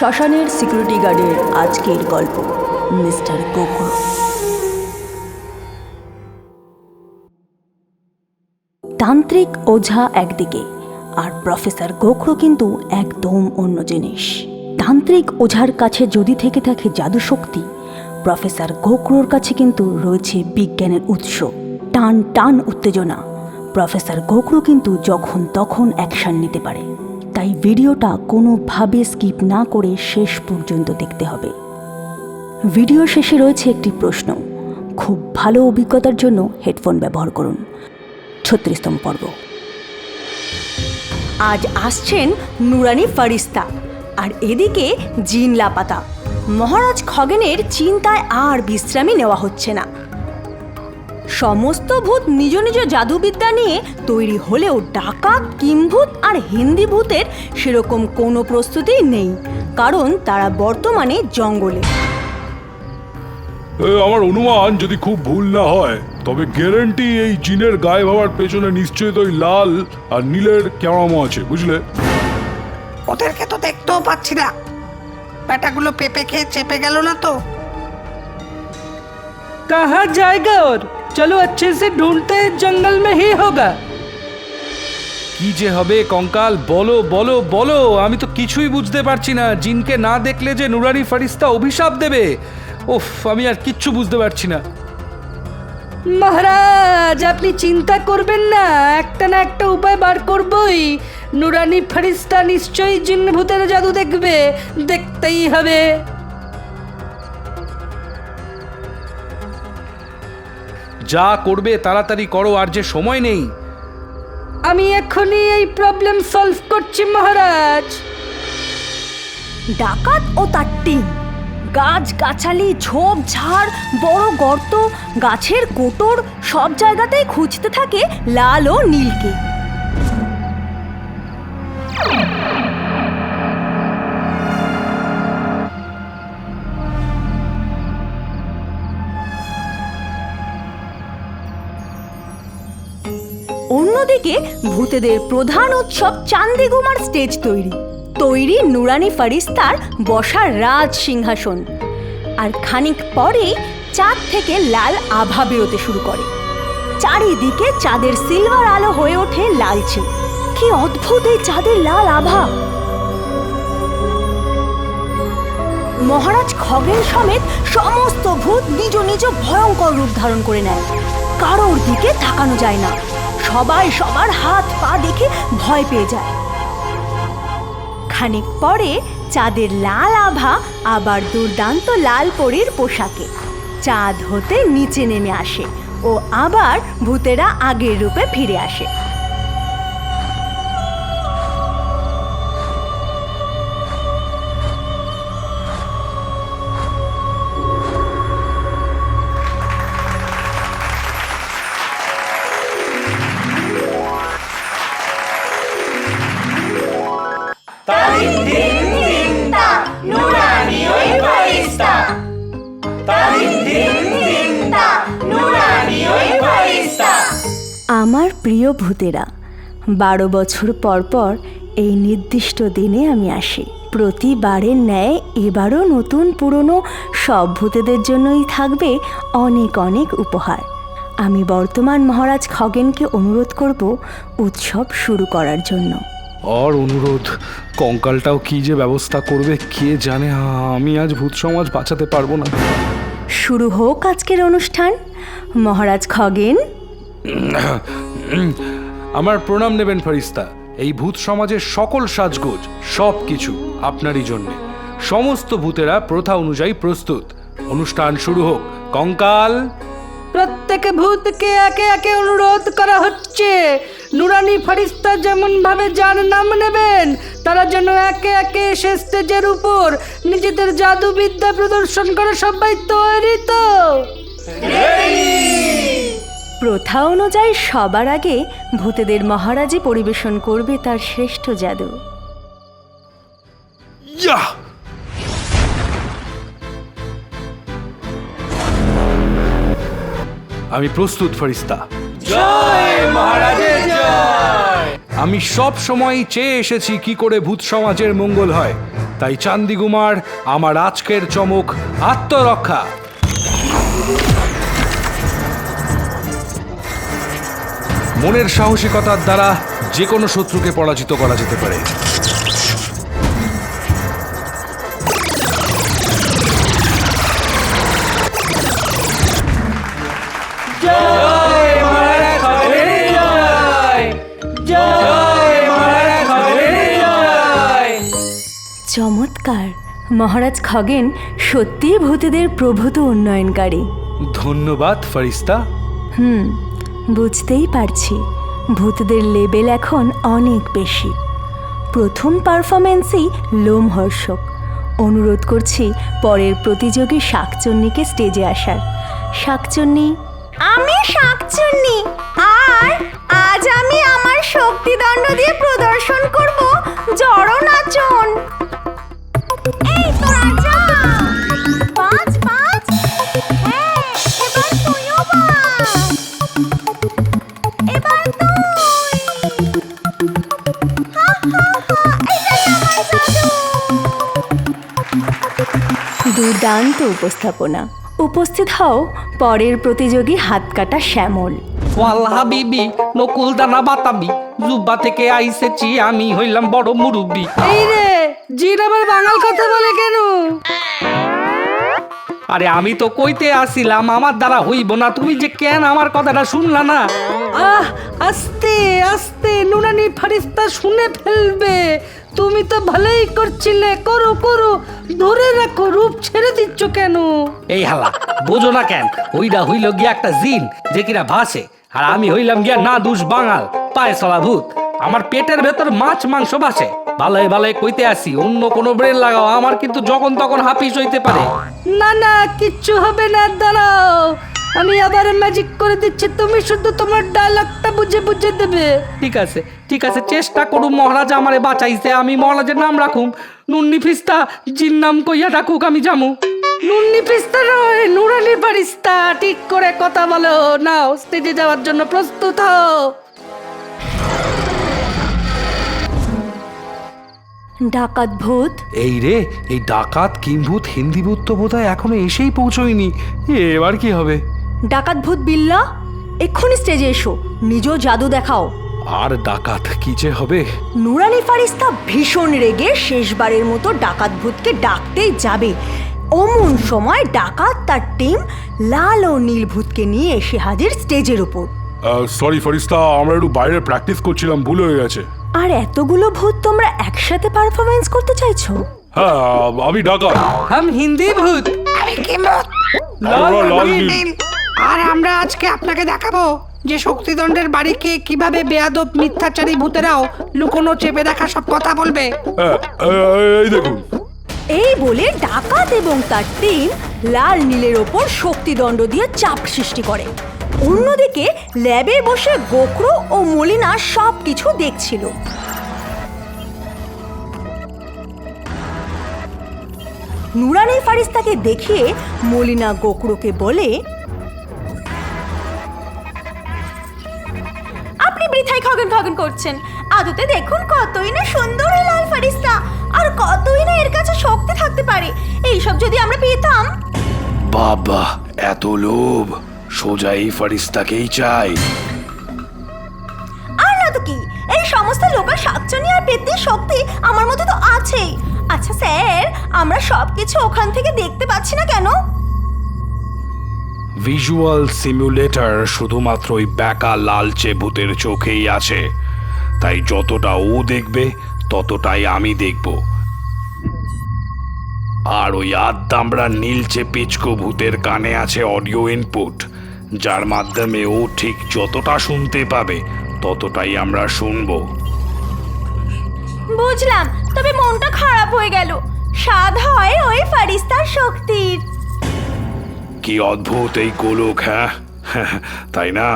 শ্মশানের সিকিউরিটি গার্ডের আজকের গল্প মিস্টার গোখরো। তান্ত্রিক ওঝা একদিকে আর প্রফেসর গোখরো কিন্তু একদম অন্য জিনিস। তান্ত্রিক ওঝার কাছে যদি থেকে থাকে জাদু শক্তি, প্রফেসর গোখরোর কাছে কিন্তু রয়েছে বিজ্ঞানের উৎস, টান টান উত্তেজনা। প্রফেসর গোখরো কিন্তু যখন তখন অ্যাকশন নিতে পারে, তাই ভিডিওটা কোনোভাবে স্কিপ না করে শেষ পর্যন্ত দেখতে হবে। ভিডিও শেষে রয়েছে একটি প্রশ্ন, খুব ভালো অভিজ্ঞতার জন্য হেডফোন ব্যবহার করুন। 36তম পর্ব। আজ আসছেন নুরানি ফারিস্তা, আর এদিকে জিন লাপাতা। মহারাজ খগেনের চিন্তায় আর বিশ্রামই নেওয়া হচ্ছে না। সমস্ত ভূত নিজ নিজ জাদুবিদ্যা নিয়ে তৈরি হলেও ডাকাত, কিমভূত আর হিন্দি ভূতের সেরকম কোনো প্রস্তুতি নেই, কারণ তারা বর্তমানে জঙ্গলে। আমার অনুমান যদি খুব ভুল না হয়, তবে গ্যারান্টি এই জিনের গায়েব হওয়ার পেছনে নিশ্চয়ই ওই লাল আর নীলের ক্যারামো আছে, বুঝলে? ওদেরকে তো দেখতেও পাচ্ছি না, ব্যাটাগুলো পেঁপে খেয়ে চেপে গেল না তো? कहाँ जाएगा और चलो अच्छे से ढूंढते हैं, जंगल में ही होगा। কি যে হবে কঙ্কাল, বলো বলো বলো, আমি তো কিছুই বুঝতে পারছি না। জিনকে না দেখলে যে নুরানি ফারিস্তা অভিশাপ দেবে, ওফ, আমি আর কিচ্ছু বুঝতে পারছি না। মহারাজ আপনি চিন্তা করবেন না, একটা না একটা উপায় বার করবই। নুরানি ফারিস্তা নিশ্চয়ই জিন ভূতের জাদু দেখবে, দেখতেই হবে। যা করবে তাড়াতাড়ি করো, আর যে সময় নেই। আমি এখনই এই প্রবলেম সলভ করছি মহারাজ। ডাকাত ও তার টিম গাছ গাছালি, ঝোপ ঝাড়, বড় গর্ত, গাছের কোটর সব জায়গাতেই খুঁজতে থাকে লাল ও নীলকে। অন্যদিকে ভূতেদের প্রধান উৎসব চান্দিগুমার স্টেজ তৈরি নুরানি ফারিস্তার বসার রাজ সিংহাসন। আর খানিক পরেই চাঁদ থেকে লাল আভা বেরোতে শুরু করে। চারিদিকে চাঁদের সিলভার আলো হয়ে ওঠে লালচে। কি অদ্ভুত এই চাঁদের লাল আভা! মহারাজ খগেন সমেত সমস্ত ভূত নিজ নিজ ভয়ঙ্কর রূপ ধারণ করে নেয়। কারোর দিকে তাকানো যায় না, সবাই সবার হাত পা দেখে ভয় পেয়ে যায়। খানিক পরে চাঁদের লাল আভা আবার দুর্দান্ত লাল পরীর পোশাকে চাঁদ হতে নিচে নেমে আসে ও আবার ভূতেরা আগের রূপে ফিরে আসে। আমার প্রিয় ভূতেরা, 12 বছর পর পর এই নির্দিষ্ট দিনে আমি আসি। প্রতিবারের ন্যায় এবারও নতুন পুরনো সব ভূতেদের জন্যই থাকবে অনেক অনেক উপহার। আমি বর্তমান মহারাজ খগেনকে অনুরোধ করব উৎসব শুরু করার জন্য। আর অনুরোধ, কঙ্কালটাও কি যে ব্যবস্থা করবে কে জানে। আমি আজ ভূত সমাজ বাঁচাতে পারবো না। শুরু হোক আজকের অনুষ্ঠান। মহারাজ খগেন, আমার প্রণাম নেবেন ফারিস্তা। এই ভূত সমাজের সকল সাজগোজ সব কিছু আপনারই জন্যে। সমস্ত ভূতেরা প্রথা অনুযায়ী প্রস্তুত। অনুষ্ঠান শুরু হোক। কঙ্কাল, প্রত্যেক ভূতকে একে একে অনুরোধ করা হচ্ছে, নুরানি ফারিস্তা যেমন ভাবে যার নাম নেবেন, তারা যেন একে একে এসে স্টেজের উপর নিজেদের জাদুবিদ্যা প্রদর্শন করে। সবাই তৈরি তো? প্রথা অনুযায়ী সবার আগে ভূতেদের মহারাজই পরিবেশন করবে তার শ্রেষ্ঠ জাদু। ইয়াহ! আমি প্রস্তুত ফারিস্তা। জয় মহারাজের জয়। আমি সব সময় চেয়ে এসেছি কি করে ভূত সমাজের মঙ্গল হয়। তাই চান্দিগুমার আমার আজকের চমক আত্মরক্ষা। মনের সাহসিকতার দ্বারা যে কোনো শত্রুকে পরাজিত করা যেতে পারে। চমৎকার! মহারাজ খগেন সত্যিই ভূতেদের প্রভূত উন্নয়নকারী। ধন্যবাদ ফারিস্তা। বুঝতেই পারছি ভূতদের লেভেল এখন অনেক বেশি। প্রথম পারফরমেন্সই লোমহর্ষক। অনুরোধ করছি পরের প্রতিযোগী শাকচুন্নিকে স্টেজে আসার। শাকচুন্নি। আমি শাকচুন্নি, আর আজ আমি আমার শক্তিদণ্ড দিয়ে প্রদর্শন করব জড় নাচন। এই তোরা যা, বাজ বাজ। হ্যাঁ, এবার তুইও বাজ। এবার তুই। হা হা হা, এটাই আমার জাদু। দুর্দান্ত উপস্থাপনা। উপস্থিত হও পরের প্রতিযোগী হাতকাটা শ্যামল। ওয়াল হাবিবি নকুল দানা বাতাবি, জুব্বা থেকে আইসেছি আমি হইলাম বড় মুরব্বি। এই রে, জিন আবার বাঙাল কথা বলে কেন? আরে আমি তো কইতে আসিলাম আমার দ্বারা হইব না, তুমি যে কেন আমার কথাটা শুনলা না? আস্তে আস্তে নুরানি ফারিস্তা শুনে ফেলবে। তুমি তো ভালোই করছিলে, করো করো, ধরে রাখো, রূপ ছেড়ে দিচ্ছ কেন? এই হালা বোঝো না কেন? ওইটা হইল গিয়া একটা জিন যে কিনা ভাসে, আর আমি হইলাম গিয়া না দুষ বাঙাল পায়ে চলা ভূত। আমার পেটের ভেতর মাছ মাংস ভাসে। ভালোই ভালোই কইতে আসি, অন্য কোনো ব্রেন লাগাও, আমার কিন্তু যখন তখন হাফিস হইতে পারে। না না, কিচ্ছু হবে না, দাঁড়াও, আমি আবার ম্যাজিক করে দিচ্ছি, তুমি শুধু তোমার ডায়লগটা বুঝে বুঝে দেবে। ঠিক আছে ঠিক আছে, চেষ্টা করুম। মহারাজ আমারে বাঁচাইছে, আমি মহারাজের নাম রাখুম। নুন্নি ফিস্তা জিন নাম কইয়া ডাকুক, আমি জামু। নুন্নি ফিস্তা নয়, নুরানি ফারিস্তা। ঠিক করে কথা বলো। নাও, স্টেজে যাওয়ার জন্য প্রস্তুত হও। ডাকাত ভূত। এই রে, এই ডাকাত কিম্ভূত হিন্দি ভূত তো বোধহয় এখনো এসেই পৌঁছয়নি। এবার কি হবে? ডাকাত ভূত বিল্লা, এক্ষুনি স্টেজে এসো, নিজেও জাদু দেখাও। আর ডাকাত কি যে হবে? নুরানি ফারিস্তা ভীষণ রেগে শেষবারের মতো ডাকাত ভূতকে ডাকতেই যাবে। অমন সময় ডাকাত তার টিম লাল ও নীল ভূতকে নিয়ে এসে হাজির স্টেজের উপর। সরি ফারিস্তা, আমরা একটু বাইরে প্র্যাকটিস করছিলাম, ভুল হয়ে গেছে। আর এতগুলো ভূত তোমরা একসাথে পারফরমেন্স করতে চাইছো? হ্যাঁ, আমি ডাকাত। হাম হিন্দি ভূত। আমি কিম্বত আমরা লাল নীল। নীল। আর আমরা আজকে আপনাকে দেখাবো যে শক্তিদণ্ডের বাড়িকে কিভাবে বেয়াদব মিথ্যাচারী ভূতেরাও লুকোনো চেপে দেখা সব কথা বলবে। হ্যাঁ, এই দেখুন। এই বলে ডাকাত এবং তার টিম লাল নীলের ওপর শক্তিদণ্ড দিয়ে চাপ সৃষ্টি করে। অন্যদিকে ল্যাবে বসে গোখরো ও মলিনা সব কিছু দেখছিল। নুরানি ফারিস্তাকে দেখিয়ে মলিনা গোখরোকে বলে, আপনি বৃথাই খগন খগন করছেন। আদতে দেখুন কতই না সুন্দর এই লাল ফারিস্তা, আর কতই না এর কাছে শক্তি থাকতে পারে। এইসব যদি আমরা পেতাম। বাবা, এত লোভ! সোজা এই ফারিস্তাকেই চাই। আর না তো কি, এই সমস্ত লোকের শাকচুনি আর পেতনির শক্তি আমার মধ্যে তো আছেই। আচ্ছা স্যার, আমরা সবকিছু ওখান থেকে দেখতে পাচ্ছি না কেন? ভিজুয়াল সিমুলেটর শুধুমাত্র ওই ব্যাকা লালচে ভূতের চোখেই আছে, তাই যতটা ও দেখবে ততটাই আমি দেখব। আর ওই আদ্দামরা নীলচে পিচকো ভূতের কানে আছে অডিও ইনপুট, যার মাধ্যমে ও ঠিক যতটা শুনতে পাবে ততটাই আমরা শুনবো। বুঝলাম, তবে মনটা খারাপ হয়ে গেল। স্বাদ হয় ওই ফারিস্তার শক্তির। কি অদ্ভুত এই গোলক! হ্যাঁ, তাই না?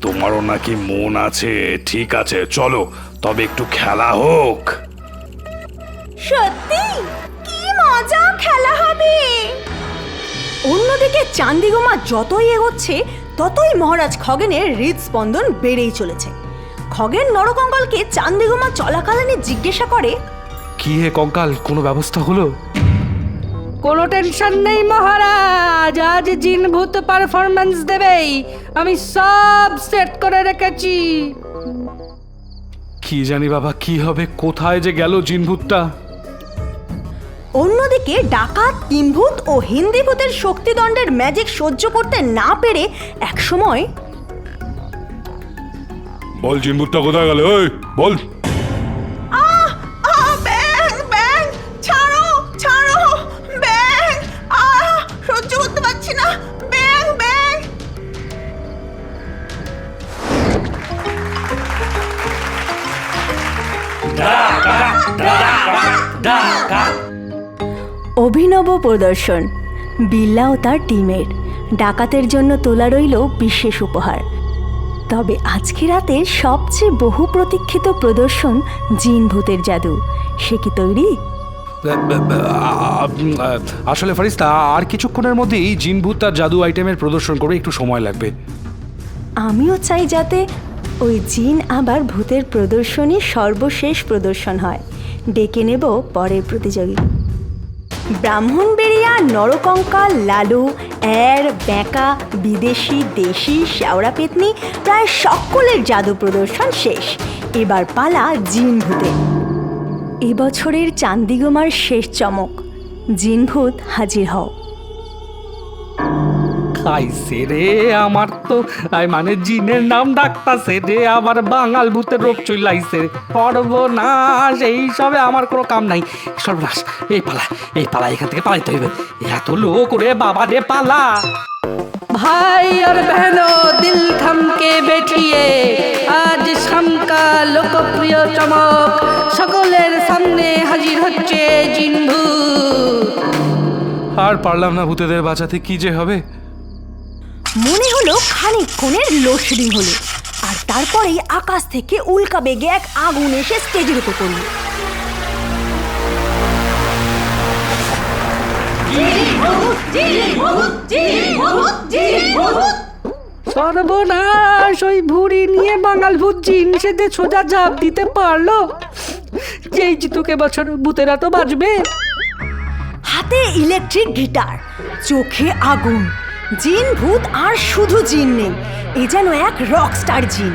তোমারও নাকি মন আছে? ঠিক আছে, চলো তবে একটু খেলা হোক। সত্যি? কি মজা খেলা হবে! অন্যদিকে চান্দিগুমা যতই এগোচ্ছে ততই মহারাজ খগেনের হৃদস্পন্দন বেড়েই চলেছে। খগেন নরকঙ্কালকে চান্দিগুমা চলাকালীন জিজ্ঞাসা করে, কি হে কঙ্কাল, কোনো ব্যবস্থা হলো? কোনো টেনশন নেই মহারাজ, আজ জিন ভূত পারফরম্যান্স দেবেই, আমি সব সেট করে রেখেছি। কি জানি বাবা, কি হবে, কোথায় যে গেল জিনভূতটা? অন্যদিকে ডাকাত, কিম্ভূত ও হিন্দি ভূতের শক্তিদণ্ডের ম্যাজিক সহ্য করতে না পেরে একসময় বল জিনভূতটা কোথায় গেল, ওই বল। ব্যাং ব্যাং, ছাড়ো ছাড়ো, ব্যাং, সহ্য করতে পারছি না, ব্যাং ব্যাং। অভিনব প্রদর্শন বিল্লা ও তার টিমের। ডাকাতের জন্য তোলা রইল বিশেষ উপহার। তবে আজকে রাতের সবচেয়ে বহু প্রতীক্ষিত প্রদর্শন জিন ভূতের জাদু। সে কি তৈরি? আসলে ফারিস্তা, আর কিছুক্ষণের মধ্যেই জিনভূত তার জাদু আইটেমের প্রদর্শন করবে, একটু সময় লাগবে। আমিও চাই যাতে ওই জিন আবার ভূতের প্রদর্শনী সর্বশেষ প্রদর্শন হয়। ডেকে নেব পরের প্রতিযোগী। ব্রাহ্মণবেড়িয়া, নরকঙ্কাল, লালু, বেঁকা, বিদেশি, দেশি, শেওড়া পেতনি প্রায় সকলের জাদু প্রদর্শন শেষ। এবার পালা জিন ভূতে। এবছরের চান্দিগমার শেষ চমক, জিন ভূত হাজির হও। খাইছে রে, আমার তো মানে জিনের নাম ডাকতাছে রে, আমার বাঙাল ভূতের রোগ চলাইছে। সর্বনাশ, এই সবে আমার কোনো কাম নাই। সর্বনাশ, এই পালা এখান থেকে পালাইতে হইবে। এত লোক রে বাবা রে, পালা। ভাই আর বহনো, দিল থমকে বেঠিয়ে, আজ শামকা লোকপ্রিয় চমক, সকলের সামনে হাজির হচ্ছে জিনভূত। আর পারলাম না ভূতেদের বাঁচাতে, কি যে হবে। মনে হলো খানিকক্ষণের লোডশেডিং হলো, আর তারপরেই আকাশ থেকে উল্কা বেগে এক আগুন এসে স্টেজের উপর পড়ল। সর্বনাশ, ওই ভুড়ি নিয়ে বাঙাল ভূত জিন সেদে সোজা ঝাঁপ দিতে পারলো। যেই জিতুকে বছর ভূতেরা তো বাঁচবে। হাতে ইলেকট্রিক গিটার, চোখে আগুন। জিন ভূত আর শুধু জিন নেই, এ যেন এক রকস্টার জিন।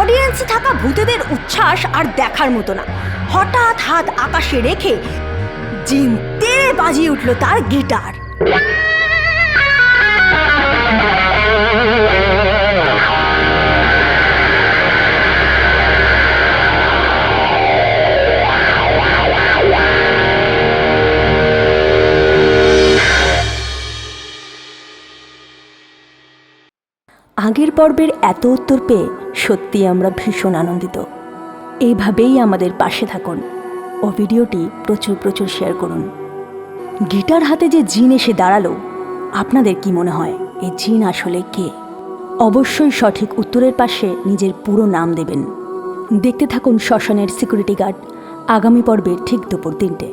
অডিয়েন্সে থাকা ভূতেদের উচ্ছ্বাস আর দেখার মতো না। হঠাৎ হাত আকাশে রেখে জিন তেড়ে বাজিয়ে উঠল তার গিটার। আগের পর্বের এত উত্তর পেয়ে সত্যি আমরা ভীষণ আনন্দিত। এইভাবেই আমাদের পাশে থাকুন ও ভিডিওটি প্রচুর শেয়ার করুন। গিটার হাতে যে জিন এসে দাঁড়ালো, আপনাদের কি মনে হয় এই জিন আসলে কে? অবশ্যই সঠিক উত্তরের পাশে নিজের পুরো নাম দেবেন। দেখতে থাকুন শ্মশানের সিকিউরিটি গার্ড, আগামী পর্বে ঠিক দুপুর 3টে।